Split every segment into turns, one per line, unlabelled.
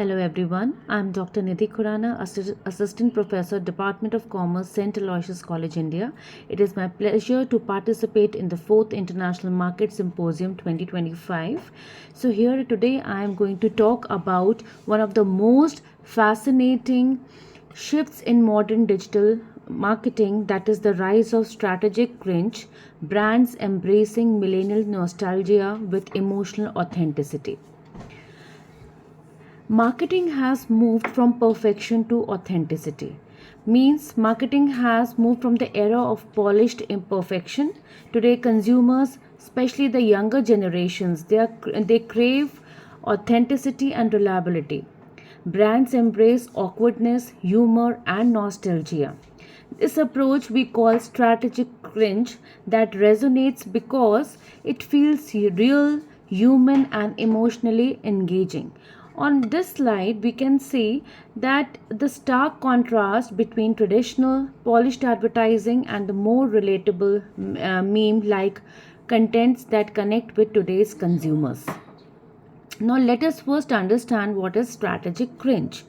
Hello everyone, I am Dr. Nidhi Khurana, Assistant Professor, Department of Commerce, St. Aloysius College, India. It is my pleasure to participate in the 4th International Market Symposium 2025. So here today I am going to talk about one of the most fascinating shifts in modern digital marketing, that is the rise of strategic cringe, brands embracing millennial nostalgia with emotional authenticity. Marketing has moved from perfection to authenticity. Means marketing has moved from the era of polished imperfection. Today consumers, especially the younger generations, they crave authenticity and reliability. Brands embrace awkwardness, humor and nostalgia. This approach we call strategic cringe that resonates because it feels real, human and emotionally engaging. On this slide, we can see that the stark contrast between traditional polished advertising and the more relatable meme like contents that connect with today's consumers. Now, let us first understand what is strategic cringe.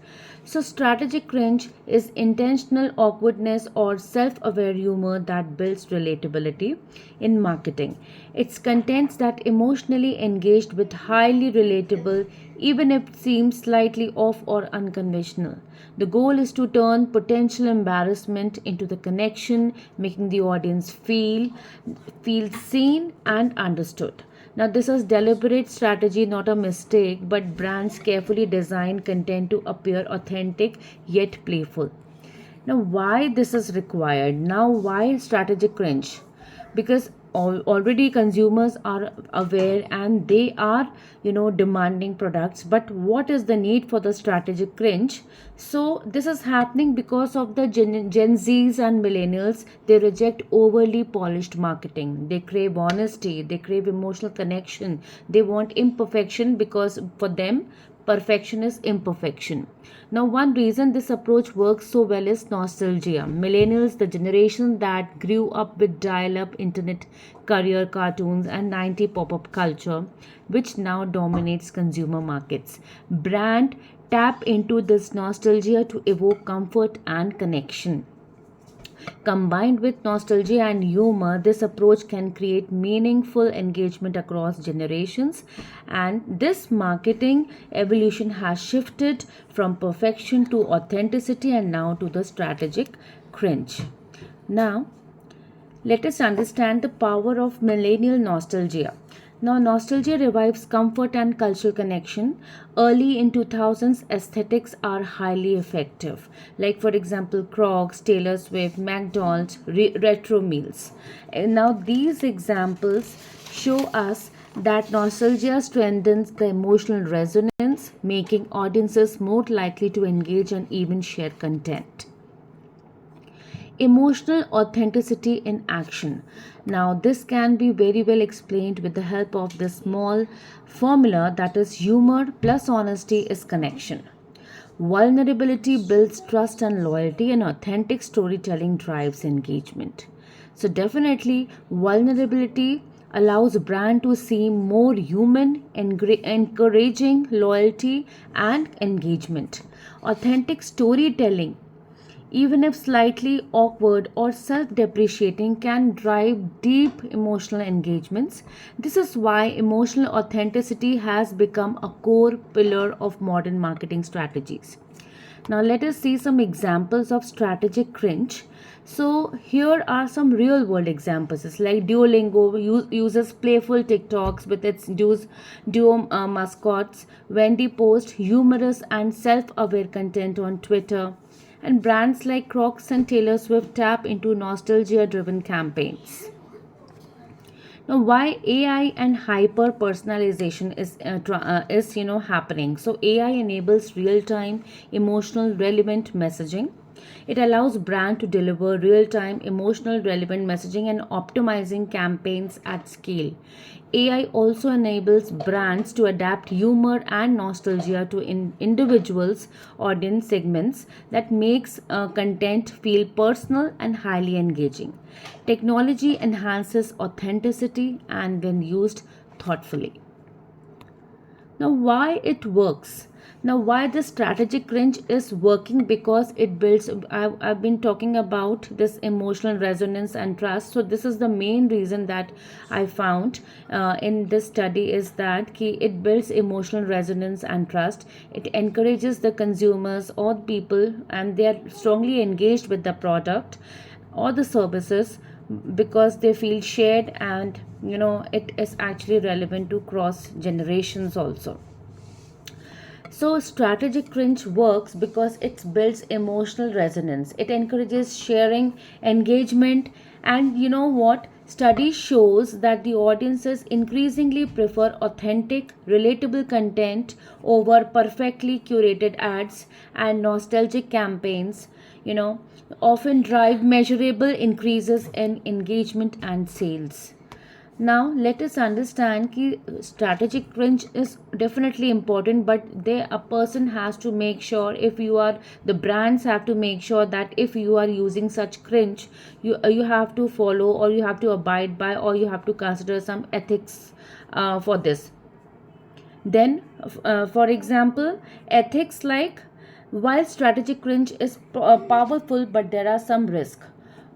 So, strategic cringe is intentional awkwardness or self aware humor that builds relatability in marketing. It's contents that emotionally engaged with highly relatable, even if it seems slightly off or unconventional. The goal is to turn potential embarrassment into the connection, making the audience feel seen and understood. Now, this is deliberate strategy, not a mistake, but brands carefully design content to appear authentic yet playful. Now, why this is required? Now, why strategic cringe? Because already consumers are aware and they are demanding products, but what is the need for the strategic cringe? So this is happening because of the Gen Z's and millennials. They reject overly polished marketing, they crave honesty, they crave emotional connection, they want imperfection because for them perfection is imperfection. Now, one reason this approach works so well is nostalgia. Millennials, the generation that grew up with dial up internet, career cartoons, and 90 pop up culture, which now dominates consumer markets. Brand tap into this nostalgia to evoke comfort and connection. Combined with nostalgia and humor, this approach can create meaningful engagement across generations. And this marketing evolution has shifted from perfection to authenticity and now to the strategic cringe. Now, let us understand the power of millennial nostalgia. Now, nostalgia revives comfort and cultural connection. Early in 2000s, aesthetics are highly effective. Like, for example, Crocs, Taylor Swift, McDonald's, retro meals. And now, these examples show us that nostalgia strengthens the emotional resonance, making audiences more likely to engage and even share content. Emotional authenticity in action. Now, this can be very well explained with the help of this small formula, that is, humor plus honesty is connection. Vulnerability builds trust and loyalty, and authentic storytelling drives engagement. So, definitely, vulnerability allows a brand to seem more human, encouraging loyalty and engagement. Authentic storytelling, even if slightly awkward or self depreciating, can drive deep emotional engagements. This is why emotional authenticity has become a core pillar of modern marketing strategies. Now, let us see some examples of strategic cringe. So, here are some real world examples. It's like Duolingo uses playful TikToks with its duo mascots. Wendy posts humorous and self aware content on Twitter, and brands like Crocs and Taylor Swift tap into nostalgia driven campaigns. Now, why AI and hyper personalization is happening? So AI enables real time emotional relevant messaging. It allows brand to deliver real time emotional relevant messaging and optimizing campaigns at scale. AI also enables brands to adapt humor and nostalgia to individuals audience segments that makes content feel personal and highly engaging. Technology enhances authenticity and when used thoughtfully. Now, why it works? Now, why the strategic cringe is working? Because it builds. I've been talking about this emotional resonance and trust. So, this is the main reason that I found in this study is that it builds emotional resonance and trust. It encourages the consumers or the people, and they are strongly engaged with the product or the services because they feel shared, and it is actually relevant to cross generations also. So, strategic cringe works because it builds emotional resonance. It encourages sharing, engagement, and you know what? Study shows that the audiences increasingly prefer authentic, relatable content over perfectly curated ads, and nostalgic campaigns, you know, often drive measurable increases in engagement and sales. Now let us understand that strategic cringe is definitely important, but a person has to make sure, if you are the brands have to make sure that if you are using such cringe, you have to follow, or you have to abide by, or you have to consider some ethics for this. Then, for example, ethics like, while strategic cringe is powerful, but there are some risks.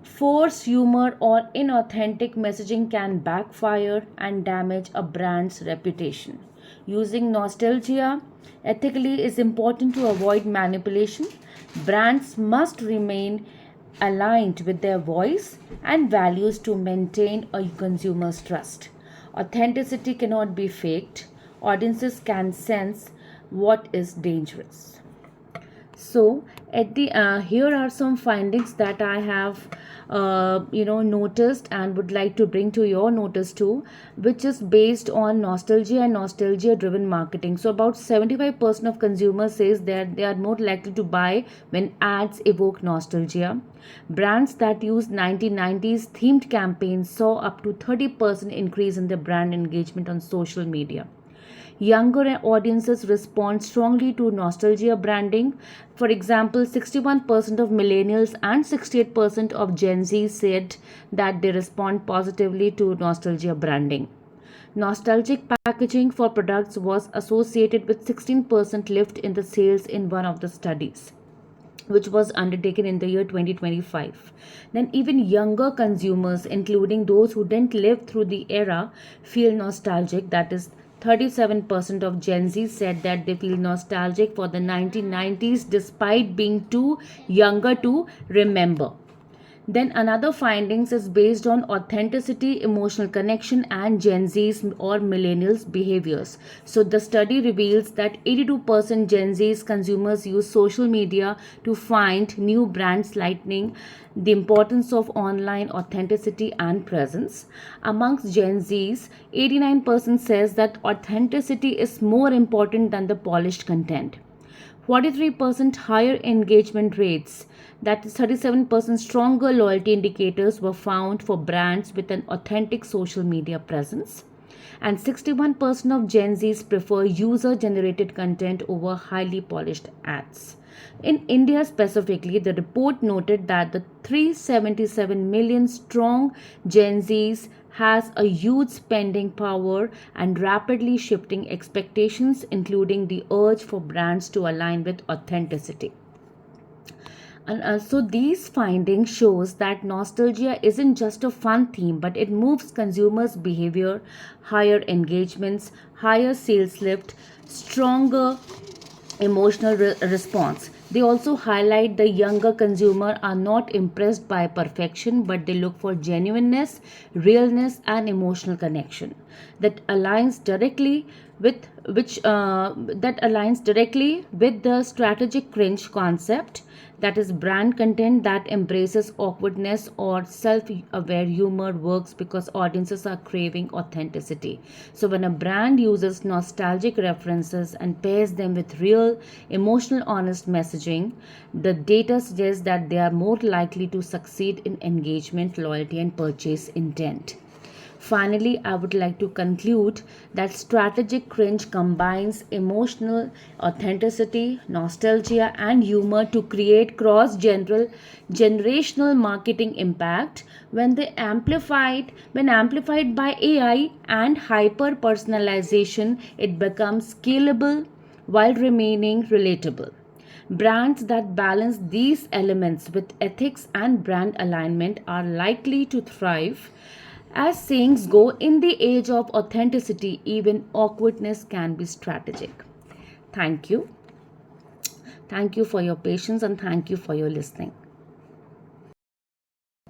Forced humor or inauthentic messaging can backfire and damage a brand's reputation. Using nostalgia ethically is important to avoid manipulation. Brands must remain aligned with their voice and values to maintain a consumer's trust. Authenticity cannot be faked. Audiences can sense what is dangerous. So, at the here are some findings that I have noticed and would like to bring to your notice too, which is based on nostalgia and nostalgia driven marketing. So, about 75% of consumers says that they are more likely to buy when ads evoke nostalgia. Brands that use 1990s themed campaigns saw up to 30% increase in their brand engagement on social media. Younger audiences respond strongly to nostalgia branding. For example, 61% of millennials and 68% of Gen Z said that they respond positively to nostalgia branding. Nostalgic packaging for products was associated with 16% lift in the sales in one of the studies, which was undertaken in the year 2025. Then, even younger consumers, including those who didn't live through the era, feel nostalgic. That is, 37% of Gen Z said that they feel nostalgic for the 1990s despite being too younger to remember. Then another findings is based on authenticity, emotional connection, and Gen Z's or millennials behaviors. So the study reveals that 82% Gen Z's consumers use social media to find new brands, lightening the importance of online authenticity and presence. Amongst Gen Z's, 89% says that authenticity is more important than the polished content. 43% higher engagement rates, that is 37% stronger loyalty indicators, were found for brands with an authentic social media presence. And 61% of Gen Zs prefer user generated content over highly polished ads. In India specifically, the report noted that the 377 million strong Gen Zs has a huge spending power and rapidly shifting expectations, including the urge for brands to align with authenticity. And so these findings shows that nostalgia isn't just a fun theme, but it moves consumers' behavior, higher engagements, higher sales lift, stronger emotional response. They also highlight the younger consumer are not impressed by perfection, but they look for genuineness, realness, and emotional connection that aligns directly with the strategic cringe concept, that is brand content that embraces awkwardness or self-aware humor works because audiences are craving authenticity. So when a brand uses nostalgic references and pairs them with real emotional honest messaging, the data suggests that they are more likely to succeed in engagement, loyalty, and purchase intent. Finally, I would like to conclude that strategic cringe combines emotional authenticity, nostalgia, and humor to create generational marketing impact. When amplified by AI and hyper personalization, it becomes scalable while remaining relatable. Brands that balance these elements with ethics and brand alignment are likely to thrive. As sayings go, in the age of authenticity, even awkwardness can be strategic. Thank you. Thank you for your patience and thank you for your listening.